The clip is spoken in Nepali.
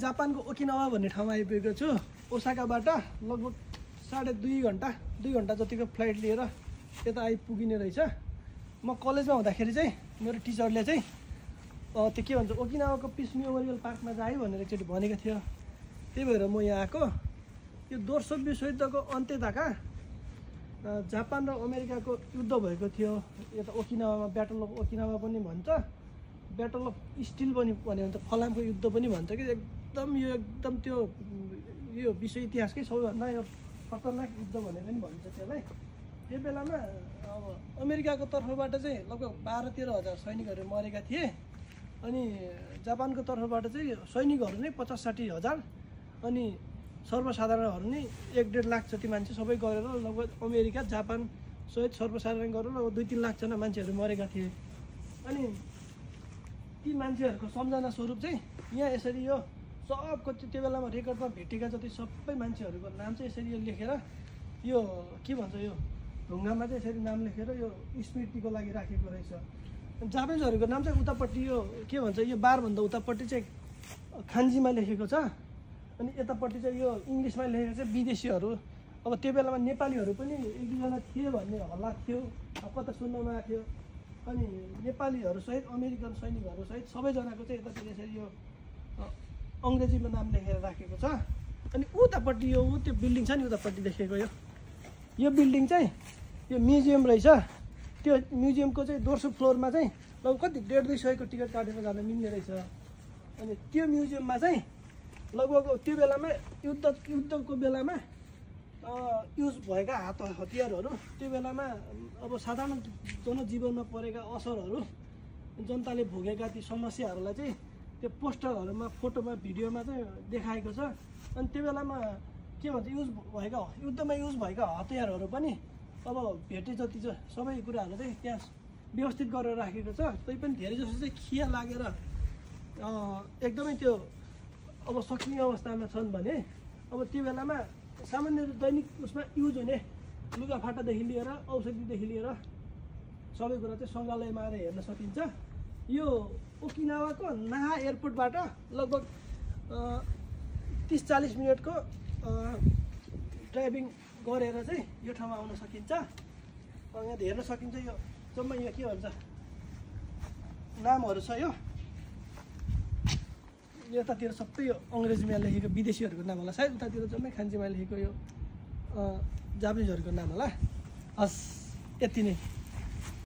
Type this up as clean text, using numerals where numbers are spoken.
जापानको ओकिनावा भन्ने ठाउँमा आइपुगेको छु। ओसाकाबाट लगभग 2.5 घन्टा 2 घन्टा जतिको फ्लाइट लिएर यता आइपुगिने रहेछ। म कलेजमा हुँदाखेरि चाहिँ मेरो टिचरले चाहिँ त्यो के भन्छ ओकिनावाको पिस मेमोरियल पार्कमा जाए भनेर एकचोटि भनेको थियो। त्यही भएर म यहाँ आएको। यो दोस्रो विश्वयुद्धको अन्त्यताका जापान र अमेरिकाको युद्ध भएको थियो। यता ओकिनावामा ब्याटल अफ ओकिनावा पनि भन्छ, ब्याटल अफ स्टिल पनि भन्यो भने फलामको युद्ध पनि भन्छ कि एकदम त्यो यो विश्व इतिहासकै सबैभन्दा यो खतरनाक युद्ध भनेर पनि भन्छ त्यसलाई। त्यो बेलामा अब अमेरिकाको तर्फबाट चाहिँ लगभग 12-13 हजार सैनिकहरू मरेका थिए। अनि जापानको तर्फबाट चाहिँ सैनिकहरू नै 50-60 हजार अनि सर्वसाधारणहरू नै 1-1.5 लाख जति मान्छे सबै गरेर लगभग अमेरिका जापान सहित सर्वसाधारण गरेर लगभग 2-3 लाखजना मान्छेहरू मरेका थिए। अनि ती मान्छेहरूको सम्झना स्वरूप चाहिँ यहाँ यसरी यो सबको त्यो बेलामा रेकर्डमा भेटेका जति सबै मान्छेहरूको नाम चाहिँ यसरी यो लेखेर यो के भन्छ यो ढुङ्गामा चाहिँ यसरी नाम लेखेर यो स्मृतिको लागि राखेको रहेछ। जापानिजहरूको नाम चाहिँ उतापट्टि यो के भन्छ यो बारभन्दा उतापट्टि चाहिँ खान्जीमा लेखेको छ। अनि यतापट्टि चाहिँ यो इङ्ग्लिसमा लेखेको चाहिँ विदेशीहरू। अब त्यो बेलामा नेपालीहरू पनि 1-2जना थिए भन्ने हल्ला थियो, कता सुन्नमा आएको थियो। अनि नेपालीहरू सहित अमेरिकन सैनिकहरू सहित सबैजनाको चाहिँ यतातिर यसरी यो अङ्ग्रेजीमा नाम लेखेर राखेको छ। अनि उतापट्टि यो त्यो बिल्डिङ छ नि उतापट्टि देखेको यो बिल्डिङ चाहिँ यो म्युजियम रहेछ। त्यो म्युजियमको चाहिँ दोस्रो फ्लोरमा चाहिँ लगभग कति 150-200 टिकट काटेर जान मिल्ने रहेछ। अनि त्यो म्युजियममा चाहिँ लगभग त्यो बेलामा युद्धको बेलामा युज भएका हतियारहरू, त्यो बेलामा अब साधारण जनजीवनमा परेका असरहरू, जनताले भोगेका ती समस्याहरूलाई चाहिँ त्यो पोस्टरहरूमा, फोटोमा, भिडियोमा चाहिँ देखाएको छ। अनि त्यो बेलामा के भन्छ युद्धमा युज भएका हतियारहरू पनि अब भेटे जति चाहिँ सबै कुराहरू चाहिँ त्यहाँ व्यवस्थित गरेर राखेको छ। तै पनि धेरै जसो चाहिँ खिया लागेर एकदमै त्यो अब सकिने अवस्थामा छन् भने अब त्यो बेलामा सामान्य दैनिक उसमा युज हुने लुगाफाटादेखि लिएर औषधिदेखि लिएर सबै कुरा चाहिँ सङ्ग्रहालयमा आएर हेर्न सकिन्छ। यो ओकिनावाको नाहा एयरपोर्टबाट लगभग 30-40 मिनटको ड्राइभिङ गरेर चाहिँ यो ठाउँमा आउन सकिन्छ। यहाँ हेर्न सकिन्छ यो जम्मै यो के भन्छ नामहरू छ। यो यतातिर सबै यो अङ्ग्रेजीमा लेखेको विदेशीहरूको नाम होला, सायद उतातिर जम्मै खान्जीमा लेखेको यो जापानिजहरूको नाम होला। हस्, यति नै।